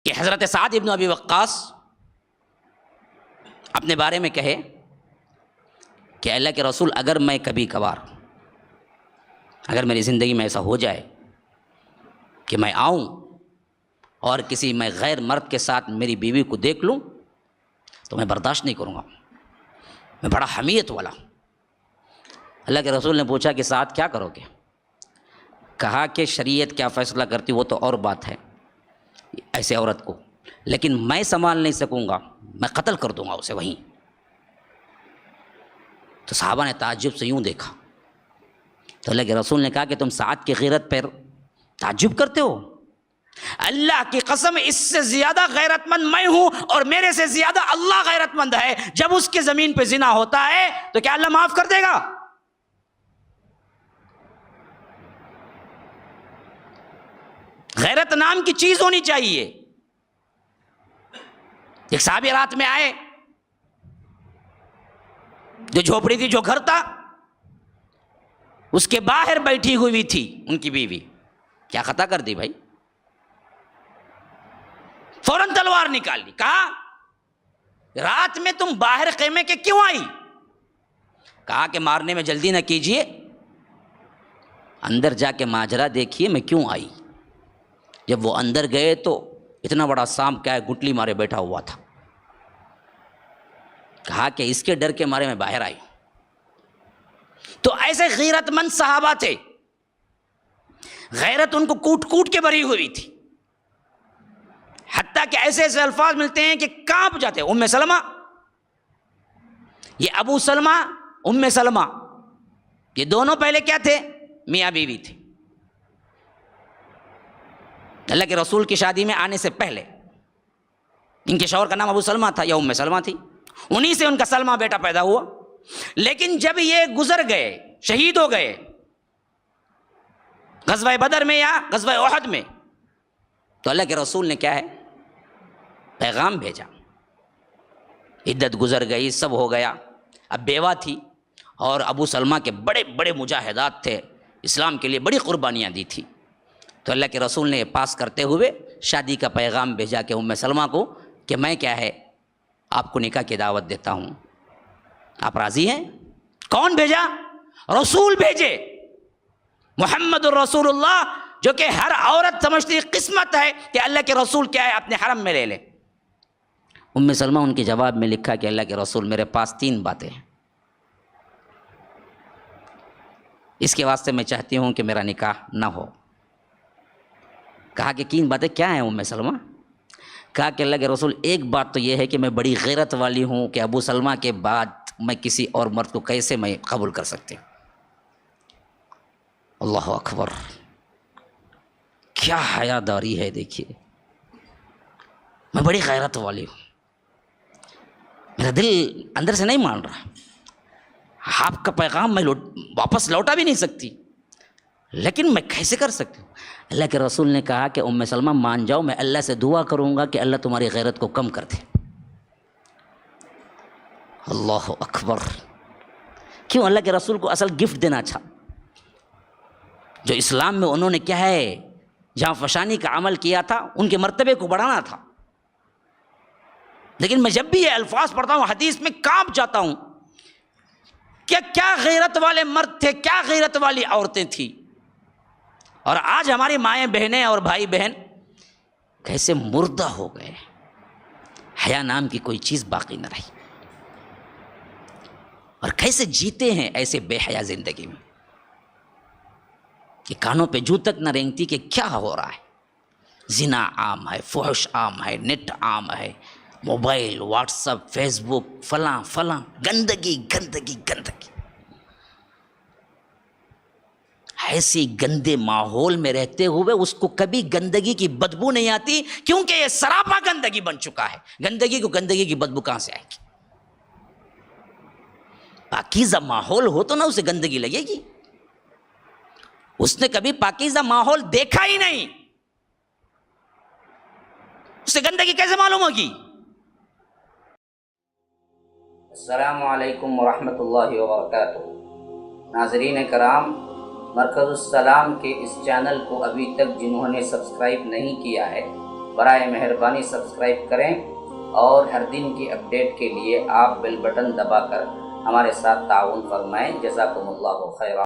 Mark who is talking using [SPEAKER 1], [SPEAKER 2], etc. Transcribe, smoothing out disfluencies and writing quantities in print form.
[SPEAKER 1] کہ حضرت سعد ابن ابی وقاص اپنے بارے میں کہے کہ اللہ کے رسول اگر میں کبھی کبھار اگر میری زندگی میں ایسا ہو جائے کہ میں آؤں اور کسی میں غیر مرد کے ساتھ میری بیوی کو دیکھ لوں تو میں برداشت نہیں کروں گا، میں بڑا حمیت والا۔ اللہ کے رسول نے پوچھا کہ ساتھ کیا کرو گے؟ کہا کہ شریعت کیا فیصلہ کرتی وہ تو اور بات ہے ایسے عورت کو، لیکن میں سنبھال نہیں سکوں گا، میں قتل کر دوں گا اسے وہیں۔ تو صحابہ نے تعجب سے یوں دیکھا تو اللہ کے رسول نے کہا کہ تم سعد کی غیرت پر تعجب کرتے ہو؟ اللہ کی قسم اس سے زیادہ غیرت مند میں ہوں اور میرے سے زیادہ اللہ غیرت مند ہے۔ جب اس کے زمین پہ زنا ہوتا ہے تو کیا اللہ معاف کر دے گا؟ غیرت نام کی چیز ہونی چاہیے۔ ایک صحابی رات میں آئے، جو جھوپڑی تھی، جو گھر تھا، اس کے باہر بیٹھی ہوئی تھی ان کی بیوی۔ کیا خطا کر دی بھائی؟ فوراً تلوار نکال لی، کہا رات میں تم باہر خیمے کے کیوں آئی؟ کہا کہ مارنے میں جلدی نہ کیجیے، اندر جا کے ماجرا دیکھیے میں کیوں آئی۔ جب وہ اندر گئے تو اتنا بڑا سانپ کیا ہے گٹلی مارے بیٹھا ہوا تھا۔ کہا کہ اس کے ڈر کے مارے میں باہر آئی۔ تو ایسے غیرت مند صحابہ تھے، غیرت ان کو کوٹ کوٹ کے بھری ہوئی تھی، حتیٰ کہ ایسے ایسے الفاظ ملتے ہیں کہ کانپ جاتے۔ ام سلمہ، یہ ابو سلمہ، ام سلمہ، یہ دونوں پہلے کیا تھے؟ میاں بیوی تھے۔ اللہ کے رسول کی شادی میں آنے سے پہلے ان کے شوہر کا نام ابو سلمہ تھا یا ام سلمہ تھی، انہی سے ان کا سلمہ بیٹا پیدا ہوا۔ لیکن جب یہ گزر گئے، شہید ہو گئے غزوہ بدر میں یا غزوہ احد میں، تو اللہ کے رسول نے کیا ہے؟ پیغام بھیجا۔ عدت گزر گئی، سب ہو گیا، اب بیوہ تھی اور ابو سلمہ کے بڑے بڑے مجاہدات تھے، اسلام کے لیے بڑی قربانیاں دی تھی۔ تو اللہ کے رسول نے یہ پاس کرتے ہوئے شادی کا پیغام بھیجا کہ ام سلمہ کو کہ میں کیا ہے آپ کو نکاح کی دعوت دیتا ہوں، آپ راضی ہیں؟ کون بھیجا؟ رسول بھیجے، محمد الرسول اللہ، جو کہ ہر عورت سمجھتی قسمت ہے کہ اللہ کے رسول کیا ہے اپنے حرم میں لے لے۔ ام سلمہ ان کے جواب میں لکھا کہ اللہ کے رسول میرے پاس 3 باتیں ہیں، اس کے واسطے میں چاہتی ہوں کہ میرا نکاح نہ ہو۔ کہا کہ 3 باتیں کیا ہیں ام سلمہ؟ کہا کہ اللہ کے رسول ایک بات تو یہ ہے کہ میں بڑی غیرت والی ہوں کہ ابو سلمہ کے بعد میں کسی اور مرد کو کیسے میں قبول کر سکتی ہوں۔ اللہ اکبر، کیا حیا داری ہے، دیکھیے میں بڑی غیرت والی ہوں، میرا دل اندر سے نہیں مان رہا، آپ کا پیغام میں واپس لوٹا بھی نہیں سکتی، لیکن میں کیسے کر سکتی ہوں؟ اللہ کے رسول نے کہا کہ ام سلمہ مان جاؤ، میں اللہ سے دعا کروں گا کہ اللہ تمہاری غیرت کو کم کر دے۔ اللہ اکبر، کیوں؟ اللہ کے رسول کو اصل گفٹ دینا تھا، جو اسلام میں انہوں نے کیا ہے جہاں فشانی کا عمل کیا تھا ان کے مرتبے کو بڑھانا تھا۔ لیکن میں جب بھی یہ الفاظ پڑھتا ہوں حدیث میں کانپ جاتا ہوں کہ کیا غیرت والے مرد تھے، کیا غیرت والی عورتیں تھیں، اور آج ہماری مائیں بہنیں اور بھائی بہن کیسے مردہ ہو گئے، حیا نام کی کوئی چیز باقی نہ رہی، اور کیسے جیتے ہیں ایسے بے حیا زندگی میں کہ کانوں پہ جو تک نہ رینگتی کہ کیا ہو رہا ہے۔ زنا عام ہے، فحش عام ہے، نیٹ عام ہے، موبائل، واٹس اپ، فیس بک، فلاں فلاں، گندگی گندگی گندگی۔ ایسی گندے ماحول میں رہتے ہوئے اس کو کبھی گندگی کی بدبو نہیں آتی، کیونکہ یہ سراپا گندگی بن چکا ہے۔ گندگی کو گندگی کی بدبو کہاں سے آئے گی؟ پاکیزہ ماحول ہو تو نہ اسے گندگی لگے گی، اس نے کبھی پاکیزہ ماحول دیکھا ہی نہیں، اسے گندگی کیسے معلوم ہوگی؟ السلام علیکم ورحمۃ اللہ وبرکاتہ۔ ناظرین کرام، مرکز السلام کے اس چینل کو ابھی تک جنہوں نے سبسکرائب نہیں کیا ہے برائے مہربانی سبسکرائب کریں، اور ہر دن کی اپڈیٹ کے لیے آپ بیل بٹن دبا کر ہمارے ساتھ تعاون فرمائیں۔ جزاکم اللہ خیرا۔